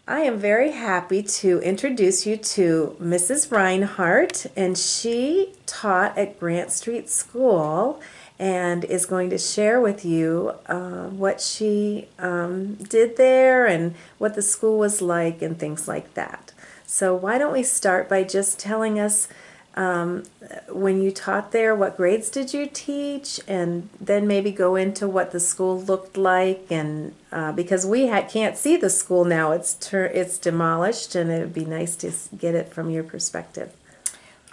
I am very happy to introduce you to Mrs. Rinehart, and she taught at Grant Street School and is going to share with you what she did there and what the school was like and things like that. So why don't we start by just telling us um, when you taught there, what grades did you teach, and then maybe go into what the school looked like, and because we can't see the school now, it's demolished, and it would be nice to get it from your perspective.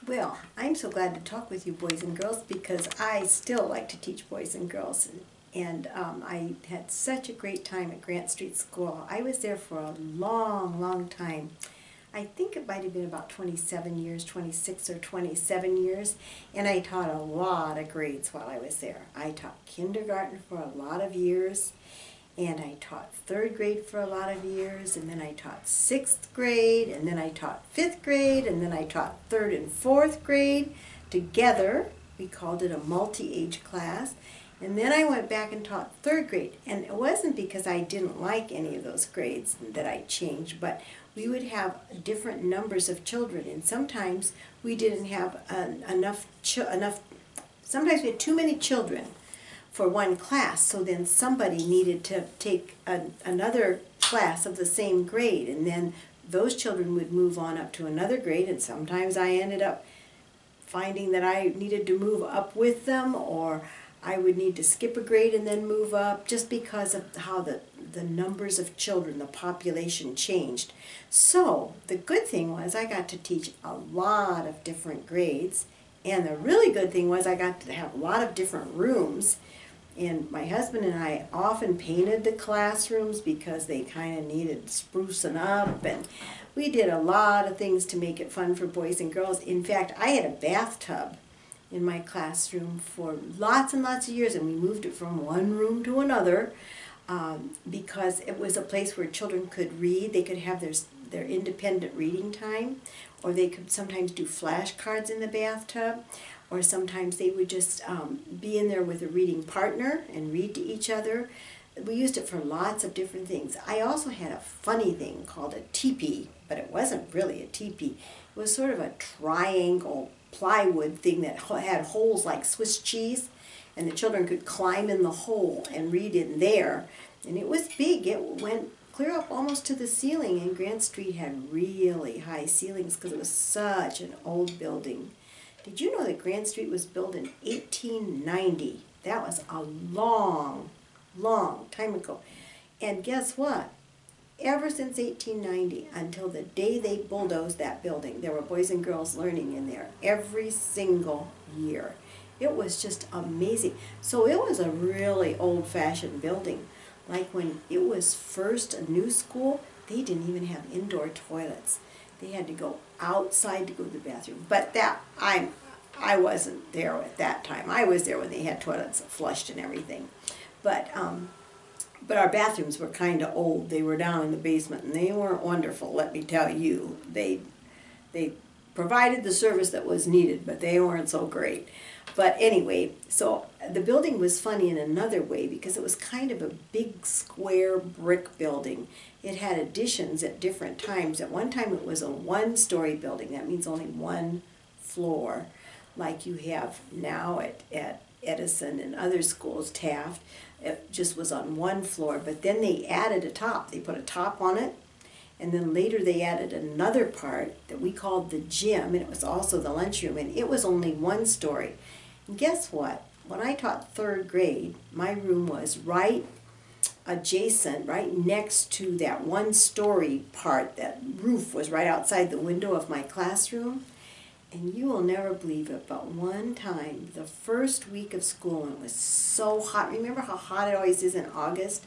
Well, I'm so glad to talk with you boys and girls because I still like to teach boys and girls. And I had such a great time at Grant Street School. I was there for a long, long time. I think it might have been about 27 years, 26 or 27 years, and I taught a lot of grades while I was there. I taught kindergarten for a lot of years, and I taught third grade for a lot of years, and then I taught sixth grade, and then I taught fifth grade, and then I taught third and fourth grade together. We called it a multi-age class. And then I went back and taught third grade. And it wasn't because I didn't like any of those grades that I changed, but we would have different numbers of children, and sometimes we didn't have enough, sometimes we had too many children for one class, so then somebody needed to take another class of the same grade, and then those children would move on up to another grade, and sometimes I ended up finding that I needed to move up with them, or I would need to skip a grade and then move up, just because of how the numbers of children, the population changed. So the good thing was I got to teach a lot of different grades, and the really good thing was I got to have a lot of different rooms. And my husband and I often painted the classrooms because they kind of needed sprucing up, and we did a lot of things to make it fun for boys and girls. In fact, I had a bathtub in my classroom for lots and lots of years, and we moved it from one room to another because it was a place where children could read. They could have their independent reading time, or they could sometimes do flashcards in the bathtub, or sometimes they would just be in there with a reading partner and read to each other. We used it for lots of different things. I also had a funny thing called a teepee, but it wasn't really a teepee. It was sort of a triangle plywood thing that had holes like Swiss cheese, and the children could climb in the hole and read in there. And it was big. It went clear up almost to the ceiling, and Grant Street had really high ceilings because it was such an old building. Did you know that Grant Street was built in 1890? That was a long, long time ago. And guess what? Ever since 1890 until the day they bulldozed that building, there were boys and girls learning in there every single year. It was just amazing. So it was a really old-fashioned building. Like when it was first a new school, they didn't even have indoor toilets. They had to go outside to go to the bathroom. But I wasn't there at that time. I was there when they had toilets flushed and everything. But our bathrooms were kind of old. They were down in the basement, and they weren't wonderful, let me tell you. They provided the service that was needed, but they weren't so great. But anyway, so the building was funny in another way because it was kind of a big square brick building. It had additions at different times. At one time it was a one-story building. That means only one floor, like you have now at Edison and other schools, Taft. It just was on one floor, but then they added a top. They put a top on it, and then later they added another part that we called the gym, and it was also the lunchroom, and it was only one story. And guess what? When I taught third grade, my room was right adjacent, right next to that one-story part. That roof was right outside the window of my classroom. And you will never believe it, but one time, the first week of school, when it was so hot, remember how hot it always is in August?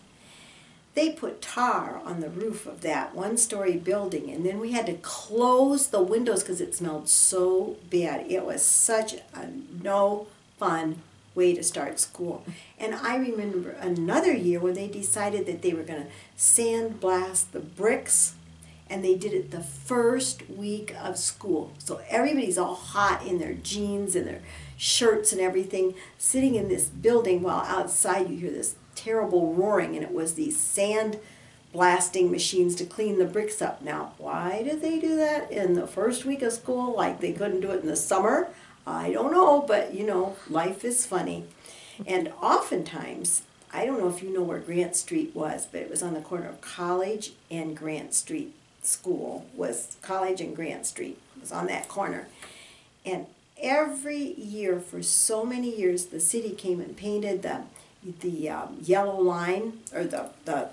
They put tar on the roof of that one-story building, and then we had to close the windows because it smelled so bad. It was such a no fun way to start school. And I remember another year when they decided that they were going to sandblast the bricks, and they did it the first week of school. So everybody's all hot in their jeans and their shirts and everything, sitting in this building while outside you hear this terrible roaring, and it was these sand blasting machines to clean the bricks up. Now, why did they do that in the first week of school like they couldn't do it in the summer? I don't know, but you know, life is funny. And oftentimes, I don't know if you know where Grant Street was, but it was on the corner of College and Grant Street. School was College and Grant Street. It was on that corner. And every year for so many years, the city came and painted the yellow line, or the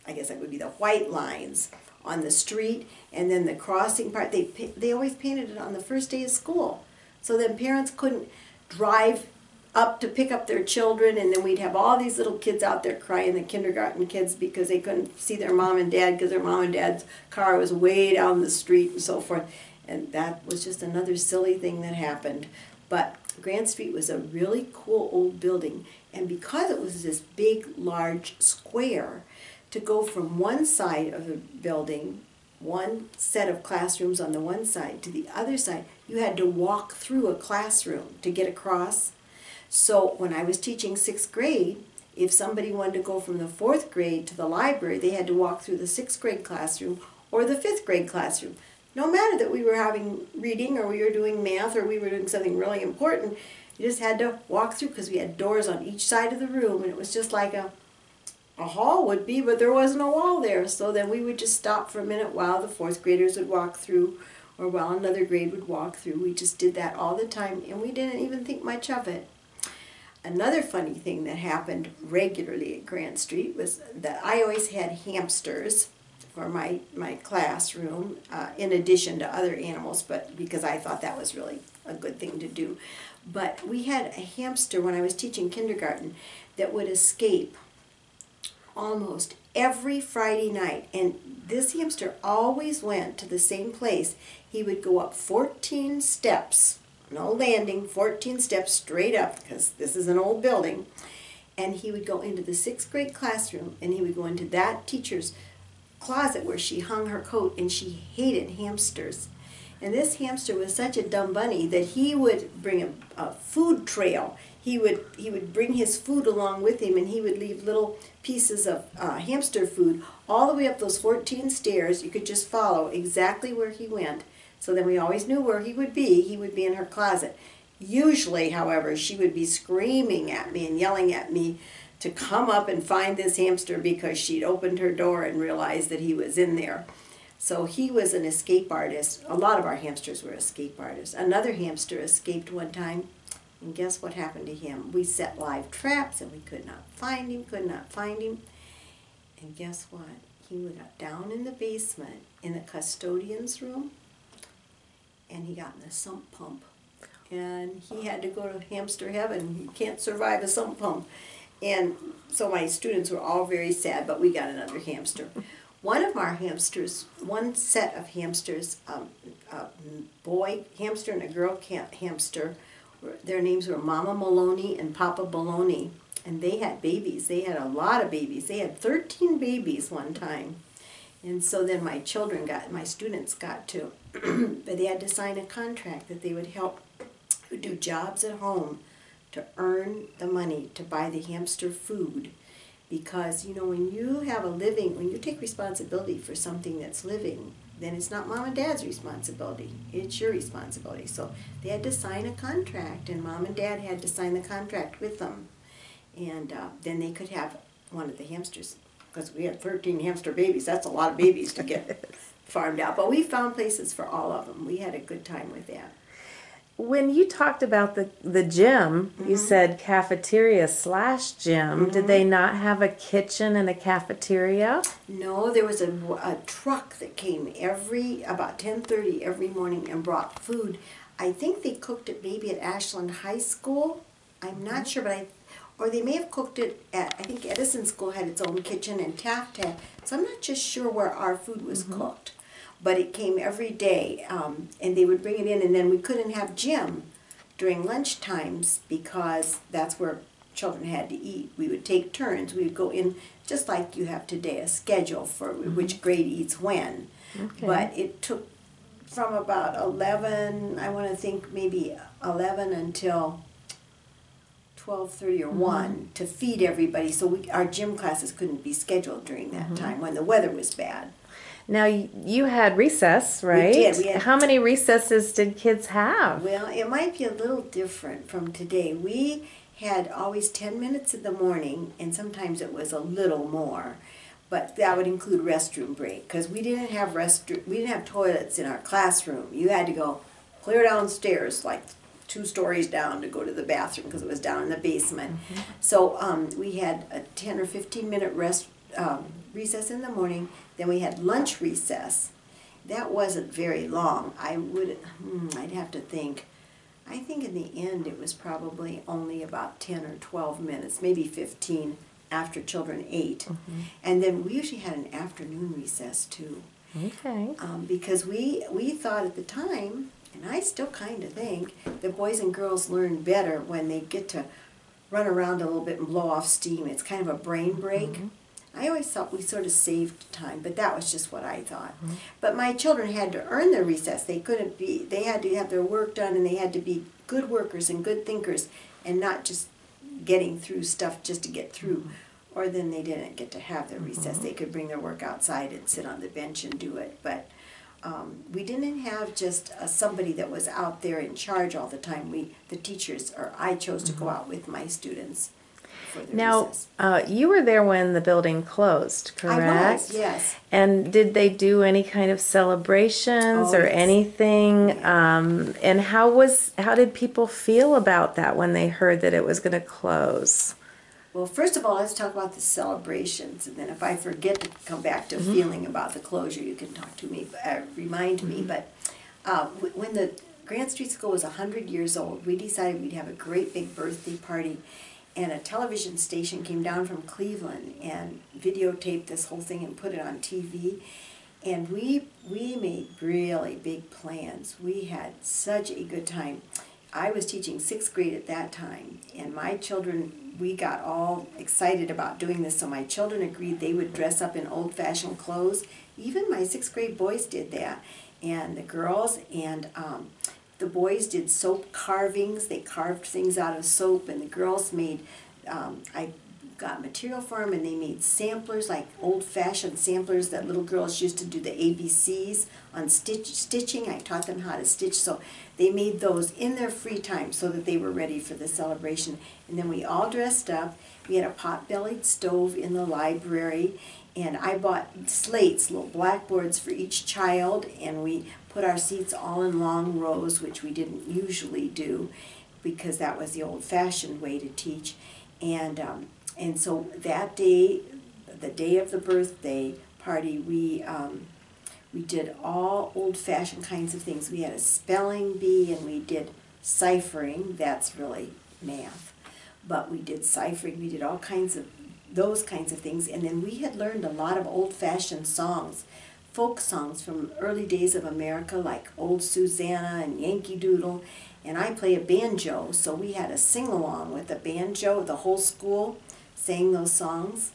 I guess it would be the white lines on the street, and then the crossing part. They always painted it on the first day of school, so then parents couldn't drive up to pick up their children, and then we'd have all these little kids out there crying, the kindergarten kids, because they couldn't see their mom and dad because their mom and dad's car was way down the street and so forth. And that was just another silly thing that happened. But Grant Street was a really cool old building, and because it was this big, large square, to go from one side of the building, one set of classrooms on the one side, to the other side, you had to walk through a classroom to get across. So when I was teaching 6th grade, if somebody wanted to go from the 4th grade to the library, they had to walk through the 6th grade classroom or the 5th grade classroom. No matter that we were having reading or we were doing math or we were doing something really important, you just had to walk through because we had doors on each side of the room, and it was just like a hall would be, but there wasn't a wall there. So then we would just stop for a minute while the 4th graders would walk through or while another grade would walk through. We just did that all the time, and we didn't even think much of it. Another funny thing that happened regularly at Grant Street was that I always had hamsters for my classroom, in addition to other animals, but because I thought that was really a good thing to do. But we had a hamster when I was teaching kindergarten that would escape almost every Friday night, and this hamster always went to the same place. He would go up 14 steps, no landing, 14 steps straight up, because this is an old building, and he would go into the 6th grade classroom, and he would go into that teacher's closet where she hung her coat, and she hated hamsters. And this hamster was such a dumb bunny that he would bring a food trail. He would bring his food along with him, and he would leave little pieces of hamster food all the way up those 14 stairs. You could just follow exactly where he went. So then we always knew where he would be. He would be in her closet. Usually, however, she would be screaming at me and yelling at me to come up and find this hamster because she'd opened her door and realized that he was in there. So he was an escape artist. A lot of our hamsters were escape artists. Another hamster escaped one time, and guess what happened to him? We set live traps, and we could not find him, And guess what? He got down in the basement in the custodian's room, and he got in the sump pump. And he had to go to hamster heaven. You can't survive a sump pump. And so my students were all very sad, but we got another hamster. One of our hamsters, one set of hamsters, a boy hamster and a girl hamster, their names were Mama Maloney and Papa Baloney. And they had babies. They had a lot of babies. They had 13 babies one time. And so then my students got to, but they had to sign a contract that they would help do jobs at home to earn the money to buy the hamster food. Because, you know, when you have a living, when you take responsibility for something that's living, then it's not Mom and Dad's responsibility. It's your responsibility. So they had to sign a contract, and Mom and Dad had to sign the contract with them. And then they could have one of the hamsters. Because we had 13 hamster babies. That's a lot of babies to get farmed out. But we found places for all of them. We had a good time with that. When you talked about the gym, you said cafeteria/gym. Did they not have a kitchen and a cafeteria? No, there was a truck that came about 10:30 every morning and brought food. I think they cooked it maybe at Ashland High School. I'm not sure, but or they may have cooked it at, I think Edison School had its own kitchen and Taft had. So I'm not just sure where our food was cooked. But it came every day, and they would bring it in, and then we couldn't have gym during lunch times because that's where children had to eat. We would take turns. We would go in, just like you have today, a schedule for which grade eats when. Okay. But it took from about 11, I want to think maybe 11 until 12:30 or 1 to feed everybody, so our gym classes couldn't be scheduled during that time when the weather was bad. Now, you had recess, right? We did. We had, how many recesses did kids have? well, it might be a little different from today. We had always 10 minutes in the morning, and sometimes it was a little more. But that would include restroom break, because we didn't have toilets in our classroom. You had to go clear downstairs, like 2 stories down, to go to the bathroom because it was down in the basement. So we had a 10 or 15-minute recess in the morning. Then we had lunch recess. That wasn't very long. I'd have to think. I think in the end it was probably only about 10 or 12 minutes, maybe 15 after children ate. And then we usually had an afternoon recess too. Okay. Because we thought at the time, and I still kind of think, that boys and girls learn better when they get to run around a little bit and blow off steam. It's kind of a brain break. I always thought we sort of saved time, but that was just what I thought. But my children had to earn their recess. They had to have their work done, and they had to be good workers and good thinkers, and not just getting through stuff just to get through. Or then they didn't get to have their recess. They could bring their work outside and sit on the bench and do it. But we didn't have just somebody that was out there in charge all the time. The teachers, or I chose to go out with my students for their Now, recess. you were there when the building closed, correct? I was, yes. And did they do any kind of celebrations Oh, or yes. anything? Yeah. And how did people feel about that when they heard that it was going to close? Well, first of all, let's talk about the celebrations, and then if I forget to come back to feeling about the closure, you can talk to me, remind me. But when the Grant Street School was 100 years old, we decided we'd have a great big birthday party, and a television station came down from Cleveland and videotaped this whole thing and put it on TV. And we made really big plans. We had such a good time. I was teaching 6th grade at that time, and my children, we got all excited about doing this, so my children agreed they would dress up in old-fashioned clothes. Even my 6th grade boys did that, and the girls, and the boys did soap carvings. They carved things out of soap, and the girls made, I got material for them, and they made samplers, like old-fashioned samplers that little girls used to do the ABCs on stitching. I taught them how to stitch, so they made those in their free time so that they were ready for the celebration. And then we all dressed up. We had a pot-bellied stove in the library, and I bought slates, little blackboards for each child, and we put our seats all in long rows, which we didn't usually do because that was the old-fashioned way to teach. And so that day, the day of the birthday party, we did all old-fashioned kinds of things. We had a spelling bee, and we did ciphering. That's really math. But we did ciphering. We did all kinds of those kinds of things. And then we had learned a lot of old-fashioned songs, folk songs from early days of America, like Old Susanna and Yankee Doodle. And I play a banjo, so we had a sing-along with a banjo. The whole school sang those songs.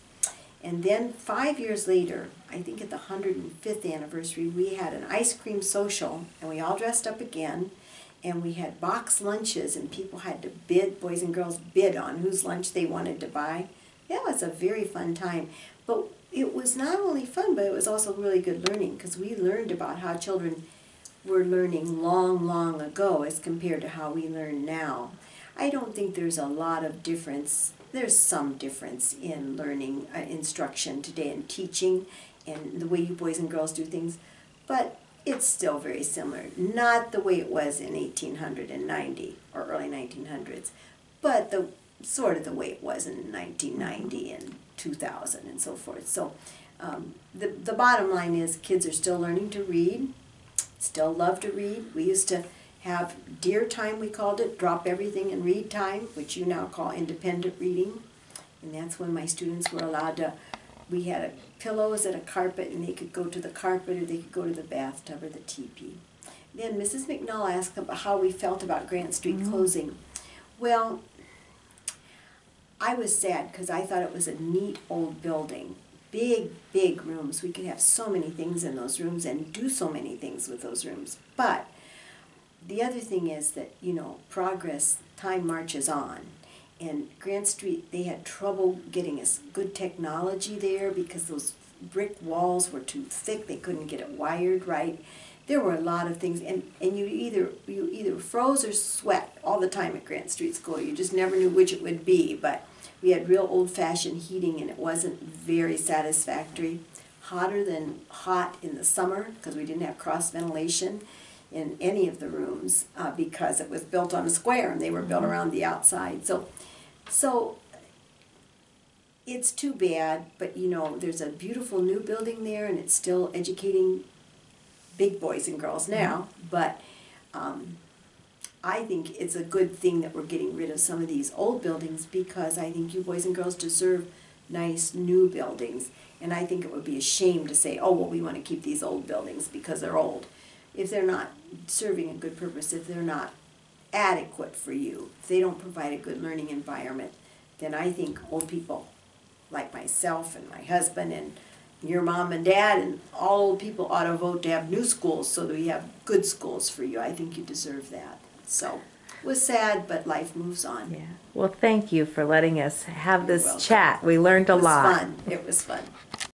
And then 5 years later, I think at the 105th anniversary, we had an ice cream social, and we all dressed up again, and we had box lunches, and people had to bid, boys and girls bid on whose lunch they wanted to buy. That was a very fun time. But it was not only fun, but it was also really good learning, because we learned about how children were learning long, long ago as compared to how we learn now. I don't think there's a lot of difference. There's some difference in learning instruction today and teaching and the way you boys and girls do things, but it's still very similar. Not the way it was in 1890 or early 1900s, but sort of the way it was in 1990 and 2000 and so forth. So the bottom line is kids are still learning to read, still love to read. We used to have deer time, we called it, drop everything and read time, which you now call independent reading. And that's when my students were allowed to, we had pillows and a carpet, and they could go to the carpet or they could go to the bathtub or the teepee. Then Mrs. McNull asked about how we felt about Grant Street closing. Well, I was sad because I thought it was a neat old building. Big, big rooms. We could have so many things in those rooms and do so many things with those rooms. But the other thing is that, progress, time marches on. And Grant Street, they had trouble getting us good technology there because those brick walls were too thick. They couldn't get it wired right. There were a lot of things, and you either froze or sweat all the time at Grant Street School. You just never knew which it would be, but we had real old-fashioned heating, and it wasn't very satisfactory. Hotter than hot in the summer because we didn't have cross ventilation in any of the rooms because it was built on a square and they were built around the outside. So it's too bad, but you know, there's a beautiful new building there and it's still educating big boys and girls now, but I think it's a good thing that we're getting rid of some of these old buildings because I think you boys and girls deserve nice new buildings. And I think it would be a shame to say, oh, well, we want to keep these old buildings because they're old. If they're not serving a good purpose, if they're not adequate for you, if they don't provide a good learning environment, then I think old people like myself and my husband and your mom and dad and all old people ought to vote to have new schools so that we have good schools for you. I think you deserve that. So it was sad, but life moves on. Yeah. Well, thank you for letting us have You're this welcome. chat. We learned a lot. It was fun. It was fun.